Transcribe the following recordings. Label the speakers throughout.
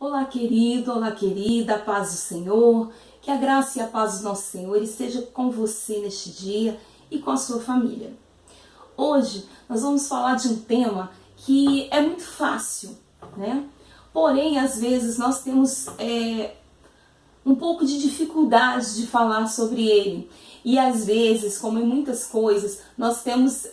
Speaker 1: Olá, querido, olá, querida, a paz do Senhor, que a graça e a paz do nosso Senhor esteja com você neste dia e com a sua família. Hoje nós vamos falar de um tema que é muito fácil, né? Porém, às vezes nós temos um pouco de dificuldade de falar sobre ele. E às vezes, como em muitas coisas, nós temos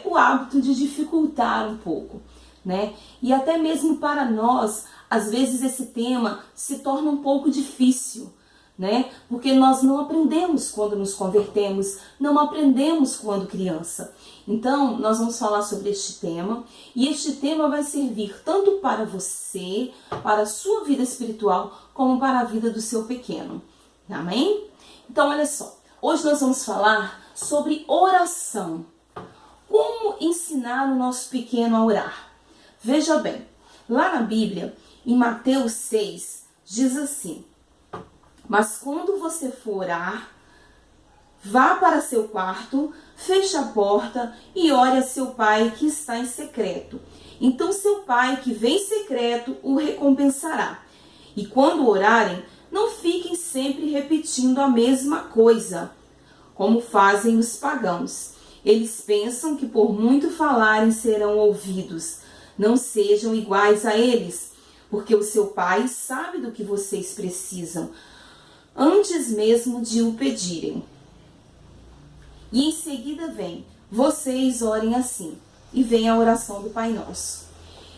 Speaker 1: o hábito de dificultar um pouco, né? E até mesmo para nós, às vezes esse tema se torna um pouco difícil, né? Porque nós não aprendemos quando nos convertemos, não aprendemos quando criança. Então, nós vamos falar sobre este tema, e este tema vai servir tanto para você, para a sua vida espiritual, como para a vida do seu pequeno. Amém? Então, olha só. Hoje nós vamos falar sobre oração. Como ensinar o nosso pequeno a orar? Veja bem, lá na Bíblia, em Mateus 6, diz assim: mas quando você for orar, vá para seu quarto, feche a porta e ore a seu pai que está em secreto. Então seu pai que vem em secreto o recompensará. E quando orarem, não fiquem sempre repetindo a mesma coisa, como fazem os pagãos. Eles pensam que por muito falarem serão ouvidos. Não sejam iguais a eles, porque o seu pai sabe do que vocês precisam, antes mesmo de o pedirem. E em seguida vem: vocês orem assim. E vem a oração do Pai Nosso.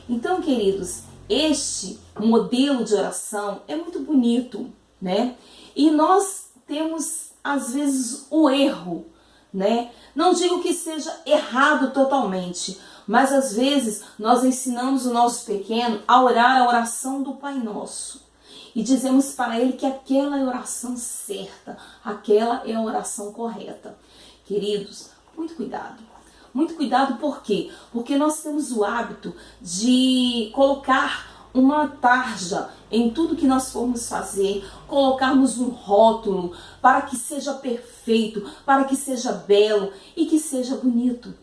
Speaker 1: Então, queridos, este modelo de oração é muito bonito, né? E nós temos, às vezes, o erro, né? Não digo que seja errado totalmente, mas às vezes nós ensinamos o nosso pequeno a orar a oração do Pai Nosso. E dizemos para ele que aquela é a oração certa, aquela é a oração correta. Queridos, muito cuidado. Muito cuidado, por quê? Porque nós temos o hábito de colocar uma tarja em tudo que nós formos fazer, colocarmos um rótulo para que seja perfeito, para que seja belo e que seja bonito.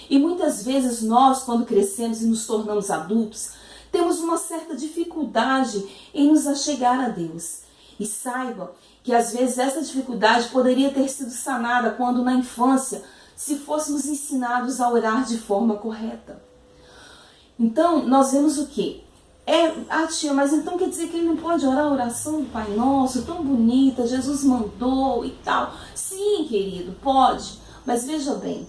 Speaker 1: E muitas vezes nós, quando crescemos e nos tornamos adultos, temos uma certa dificuldade em nos achegar a Deus. E saiba que às vezes essa dificuldade poderia ter sido sanada quando na infância, se fôssemos ensinados a orar de forma correta. Então, nós vemos o quê? Tia, mas então quer dizer que ele não pode orar a oração do Pai Nosso, tão bonita, Jesus mandou e tal. Sim, querido, pode. Mas veja bem,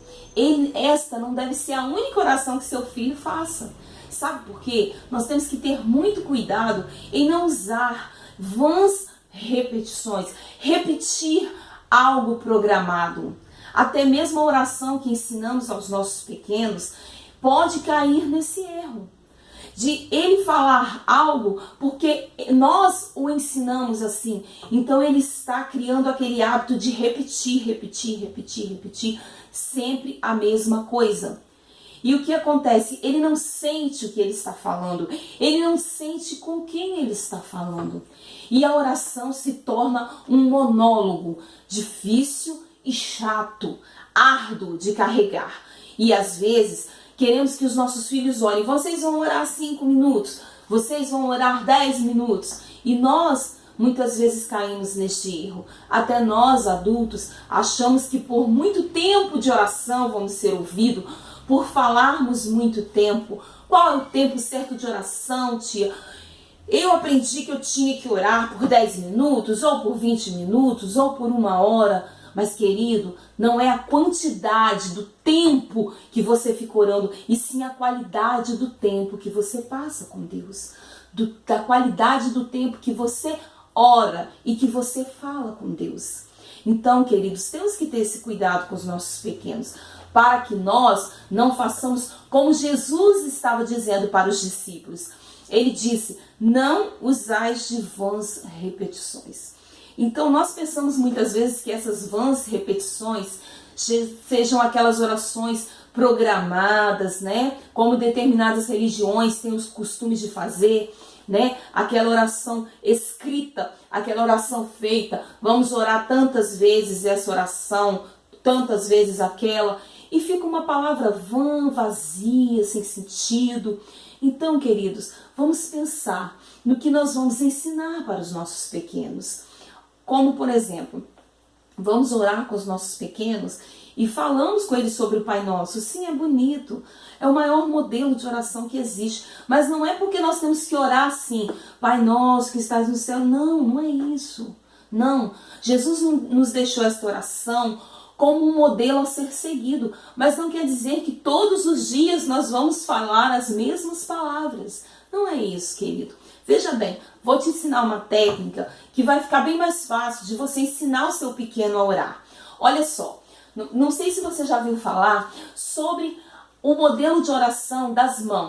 Speaker 1: esta não deve ser a única oração que seu filho faça. Sabe por quê? Nós temos que ter muito cuidado em não usar vãs repetições, repetir algo programado. Até mesmo a oração que ensinamos aos nossos pequenos pode cair nesse erro. De ele falar algo porque nós o ensinamos assim. Então ele está criando aquele hábito de repetir sempre a mesma coisa. E o que acontece? Ele não sente o que ele está falando. Ele não sente com quem ele está falando. E a oração se torna um monólogo difícil e chato, árduo de carregar. E às vezes queremos que os nossos filhos orem. Vocês vão orar 5 minutos. Vocês vão orar 10 minutos. E nós muitas vezes caímos neste erro. Até nós, adultos, achamos que por muito tempo de oração vamos ser ouvidos, por falarmos muito tempo. Qual é o tempo certo de oração, tia? Eu aprendi que eu tinha que orar por 10 minutos, ou por 20 minutos, ou por 1 hora. Mas, querido, não é a quantidade do tempo que você fica orando, e sim a qualidade do tempo que você passa com Deus. Da qualidade do tempo que você ora e que você fala com Deus. Então, queridos, temos que ter esse cuidado com os nossos pequenos, para que nós não façamos como Jesus estava dizendo para os discípulos. Ele disse: não usais de vãs repetições. Então nós pensamos muitas vezes que essas vãs repetições sejam aquelas orações programadas, né? Como determinadas religiões têm os costumes de fazer, né? Aquela oração escrita, aquela oração feita. Vamos orar tantas vezes essa oração, tantas vezes aquela. e fica uma palavra vã, vazia, sem sentido. Então, queridos, vamos pensar no que nós vamos ensinar para os nossos pequenos. Como, por exemplo, vamos orar com os nossos pequenos e falamos com eles sobre o Pai Nosso. Sim, é bonito, é o maior modelo de oração que existe, mas não é porque nós temos que orar assim, Pai Nosso que estás no céu. Não, não é isso. Não, Jesus nos deixou esta oração como um modelo a ser seguido, mas não quer dizer que todos os dias nós vamos falar as mesmas palavras. Não é isso, querido. Veja bem, vou te ensinar uma técnica que vai ficar bem mais fácil de você ensinar o seu pequeno a orar. Olha só, não sei se você já ouviu falar sobre o modelo de oração das mãos.